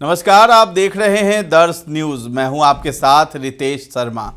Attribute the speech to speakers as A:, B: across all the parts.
A: नमस्कार, आप देख रहे हैं दर्श न्यूज। मैं हूं आपके साथ रितेश शर्मा।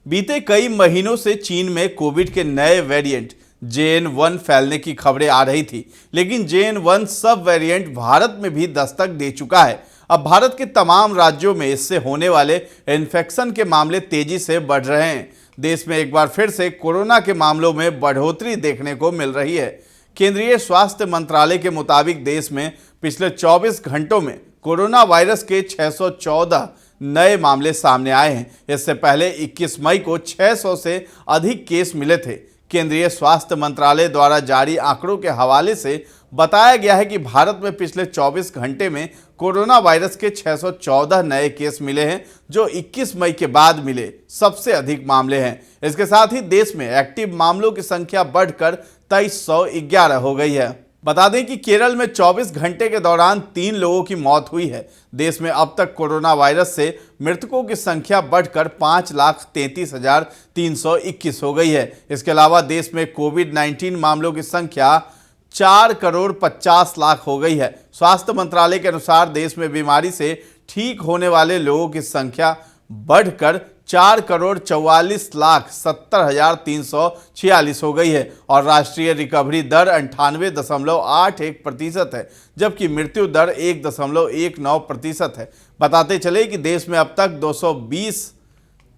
A: बीते कई महीनों से चीन में कोविड के नए वेरिएंट JN1 फैलने की खबरें आ रही थी, लेकिन JN1 सब वेरिएंट भारत में भी दस्तक दे चुका है। अब भारत के तमाम राज्यों में इससे होने वाले इन्फेक्शन के मामले तेजी से बढ़ रहे हैं। देश में एक बार फिर से कोरोना के मामलों में बढ़ोतरी देखने को मिल रही है। केंद्रीय स्वास्थ्य मंत्रालय के मुताबिक देश में पिछले 24 घंटों में कोरोना वायरस के 614 नए मामले सामने आए हैं। इससे पहले 21 मई को 600 से अधिक केस मिले थे। केंद्रीय स्वास्थ्य मंत्रालय द्वारा जारी आंकड़ों के हवाले से बताया गया है कि भारत में पिछले 24 घंटे में कोरोना वायरस के 614 नए केस मिले हैं, जो 21 मई के बाद मिले सबसे अधिक मामले हैं। इसके साथ ही देश में एक्टिव मामलों की संख्या बढ़कर 2311 हो गई है। बता दें कि केरल में 24 घंटे के दौरान 3 लोगों की मौत हुई है। देश में अब तक कोरोना वायरस से मृतकों की संख्या बढ़कर 5,33,321 हो गई है। इसके अलावा देश में कोविड-19 मामलों की संख्या 4,50,00,000 हो गई है। स्वास्थ्य मंत्रालय के अनुसार देश में बीमारी से ठीक होने वाले लोगों की संख्या बढ़कर 4,44,70,346 हो गई है और राष्ट्रीय रिकवरी दर 98.81% है, जबकि मृत्यु दर 1.19% है। बताते चले कि देश में अब तक 220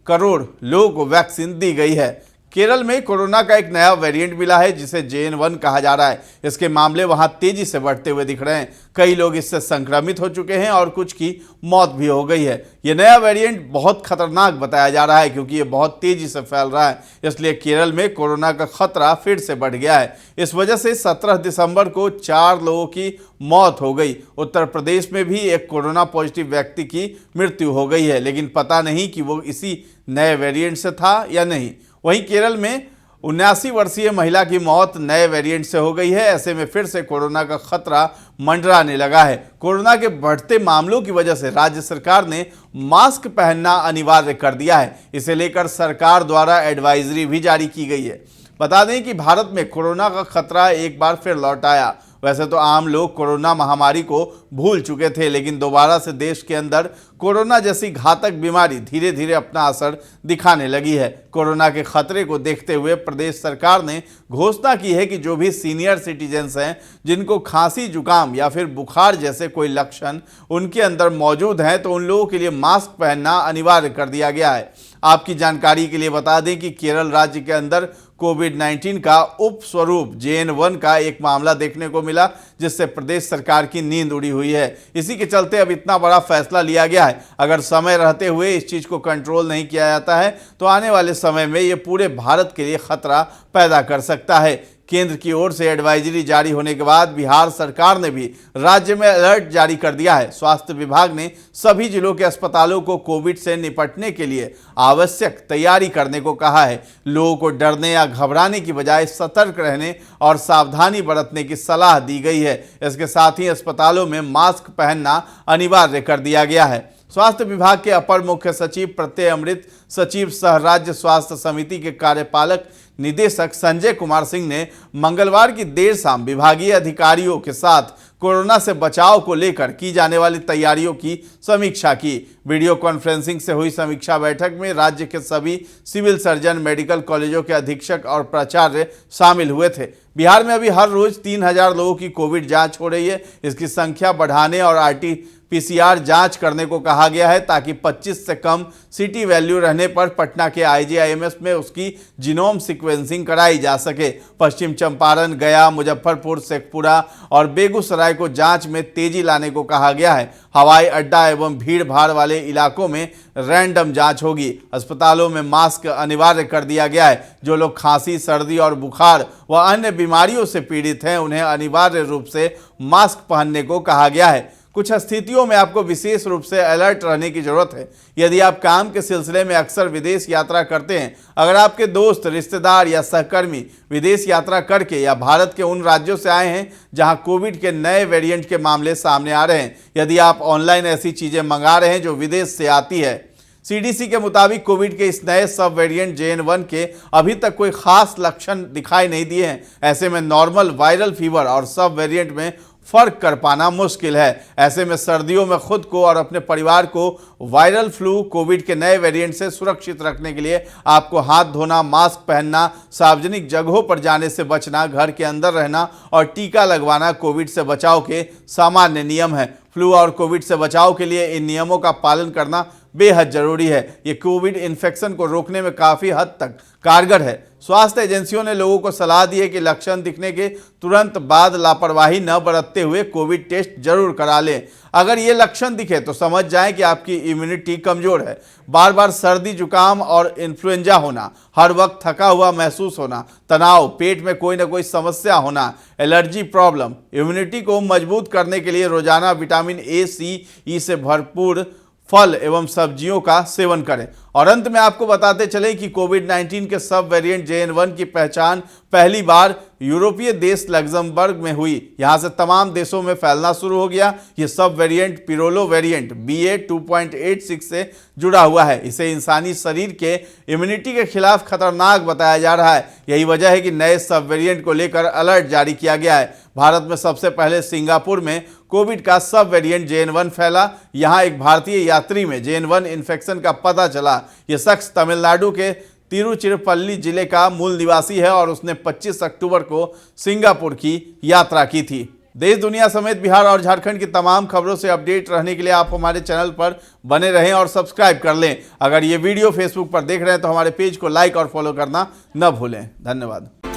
A: करोड़ लोगों को वैक्सीन दी गई है। केरल में कोरोना का एक नया वेरिएंट मिला है, जिसे JN1 कहा जा रहा है। इसके मामले वहां तेजी से बढ़ते हुए दिख रहे हैं। कई लोग इससे संक्रमित हो चुके हैं और कुछ की मौत भी हो गई है। यह नया वेरिएंट बहुत खतरनाक बताया जा रहा है, क्योंकि ये बहुत तेजी से फैल रहा है। इसलिए केरल में कोरोना का खतरा फिर से बढ़ गया है। इस वजह से 17 दिसंबर को 4 लोगों की मौत हो गई। उत्तर प्रदेश में भी एक कोरोना पॉजिटिव व्यक्ति की मृत्यु हो गई है, लेकिन पता नहीं कि वो इसी नए वेरिएंट से था या नहीं। वहीं केरल में 79 वर्षीय महिला की मौत नए वेरिएंट से हो गई है। ऐसे में फिर से कोरोना का खतरा मंडराने लगा है। कोरोना के बढ़ते मामलों की वजह से राज्य सरकार ने मास्क पहनना अनिवार्य कर दिया है। इसे लेकर सरकार द्वारा एडवाइजरी भी जारी की गई है। बता दें कि भारत में कोरोना का खतरा एक बार फिर लौट आया। वैसे तो आम लोग कोरोना महामारी को भूल चुके थे, लेकिन दोबारा से देश के अंदर कोरोना जैसी घातक बीमारी धीरे धीरे अपना असर दिखाने लगी है। कोरोना के खतरे को देखते हुए प्रदेश सरकार ने घोषणा की है कि जो भी सीनियर सिटीजन्स हैं, जिनको खांसी, जुकाम या फिर बुखार जैसे कोई लक्षण उनके अंदर मौजूद हैं, तो उन लोगों के लिए मास्क पहनना अनिवार्य कर दिया गया है। आपकी जानकारी के लिए बता दें कि केरल राज्य के अंदर कोविड-19 का उपस्वरूप JN1 का एक मामला देखने को मिला, जिससे प्रदेश सरकार की नींद उड़ी हुई है। इसी के चलते अब इतना बड़ा फैसला लिया गया है। अगर समय रहते हुए इस चीज़ को कंट्रोल नहीं किया जाता है, तो आने वाले समय में ये पूरे भारत के लिए खतरा पैदा कर सकता है। केंद्र की ओर से एडवाइजरी जारी होने के बाद बिहार सरकार ने भी राज्य में अलर्ट जारी कर दिया है। स्वास्थ्य विभाग ने सभी जिलों के अस्पतालों को कोविड से निपटने के लिए आवश्यक तैयारी करने को कहा है। लोगों को डरने या घबराने की बजाय सतर्क रहने और सावधानी बरतने की सलाह दी गई है। इसके साथ ही अस्पतालों में मास्क पहनना अनिवार्य कर दिया गया है। स्वास्थ्य विभाग के अपर मुख्य सचिव प्रत्यय अमृत, सचिव सह राज्य स्वास्थ्य समिति के कार्यपालक निदेशक संजय कुमार सिंह ने मंगलवार की देर शाम विभागीय अधिकारियों के साथ कोरोना से बचाव को लेकर की जाने वाली तैयारियों की समीक्षा की। वीडियो कॉन्फ्रेंसिंग से हुई समीक्षा बैठक में राज्य के सभी सिविल सर्जन, मेडिकल कॉलेजों के अधीक्षक और प्राचार्य शामिल हुए थे। बिहार में अभी हर रोज 3000 लोगों की कोविड जांच हो रही है। इसकी संख्या बढ़ाने और RT-PCR जांच करने को कहा गया है, ताकि 25 से कम CT वैल्यू रहने पर पटना के IGIMS में उसकी जीनोम सीक्वेंसिंग कराई जा सके। पश्चिम चंपारण, गया, मुजफ्फरपुर, शेखपुरा और बेगूसराय को जांच में तेजी लाने को कहा गया है। हवाई अड्डा एवं भीड़ भाड़ वाले इलाकों में रैंडम जांच होगी। अस्पतालों में मास्क अनिवार्य कर दिया गया है। जो लोग खांसी, सर्दी और बुखार व अन्य बीमारियों से पीड़ित हैं, उन्हें अनिवार्य रूप से मास्क पहनने को कहा गया है। कुछ स्थितियों में आपको विशेष रूप से अलर्ट रहने की जरूरत है। यदि आप काम के सिलसिले में अक्सर विदेश यात्रा करते हैं, अगर आपके दोस्त, रिश्तेदार या सहकर्मी विदेश यात्रा करके या भारत के उन राज्यों से आए हैं जहां कोविड के नए वेरिएंट के मामले सामने आ रहे हैं, यदि आप ऑनलाइन ऐसी चीजें मंगा रहे हैं जो विदेश से आती है, CDC के मुताबिक कोविड के इस नए सब वेरिएंट JN1 के अभी तक कोई खास लक्षण दिखाई नहीं दिए हैं। ऐसे में नॉर्मल वायरल फीवर और सब वेरिएंट में फर्क कर पाना मुश्किल है। ऐसे में सर्दियों में खुद को और अपने परिवार को वायरल फ्लू कोविड के नए वेरिएंट से सुरक्षित रखने के लिए आपको हाथ धोना, मास्क पहनना, सार्वजनिक जगहों पर जाने से बचना, घर के अंदर रहना और टीका लगवाना कोविड से बचाव के सामान्य नियम है। फ्लू और कोविड से बचाव के लिए इन नियमों का पालन करना बेहद जरूरी है। ये कोविड इन्फेक्शन को रोकने में काफ़ी हद तक कारगर है। स्वास्थ्य एजेंसियों ने लोगों को सलाह दी है कि लक्षण दिखने के तुरंत बाद लापरवाही न बरतते हुए कोविड टेस्ट जरूर करा लें। अगर ये लक्षण दिखे तो समझ जाएं कि आपकी इम्यूनिटी कमज़ोर है। बार बार सर्दी, जुकाम और इन्फ्लुएंजा होना, हर वक्त थका हुआ महसूस होना, तनाव, पेट में कोई ना कोई समस्या होना, एलर्जी प्रॉब्लम। इम्यूनिटी को मजबूत करने के लिए रोजाना विटामिन ए, सी, ई से भरपूर फल एवं सब्जियों का सेवन करें। और अंत में आपको बताते चले कि कोविड-19 के सब वेरिएंट JN1 की पहचान पहली बार यूरोपीय देश लग्जमबर्ग में हुई। यहां से तमाम देशों में फैलना शुरू हो गया। ये सब वेरिएंट पिरोलो वेरिएंट BA.2.86 से जुड़ा हुआ है। इसे इंसानी शरीर के इम्यूनिटी के खिलाफ खतरनाक बताया जा रहा है। यही वजह है कि नए सब वेरिएंट को लेकर अलर्ट जारी किया गया है। भारत में सबसे पहले सिंगापुर में कोविड का सब वेरिएंट JN1 फैला। यहां एक भारतीय यात्री में JN1 इन्फेक्शन का पता चला। यह शख्स तमिलनाडु के तिरुचिरापल्ली जिले का मूल निवासी है और उसने 25 अक्टूबर को सिंगापुर की यात्रा की थी। देश दुनिया समेत बिहार और झारखंड की तमाम खबरों से अपडेट रहने के लिए आप हमारे चैनल पर बने रहें और सब्सक्राइब कर लें। अगर ये वीडियो फेसबुक पर देख रहे हैं तो हमारे पेज को लाइक और फॉलो करना न भूलें। धन्यवाद।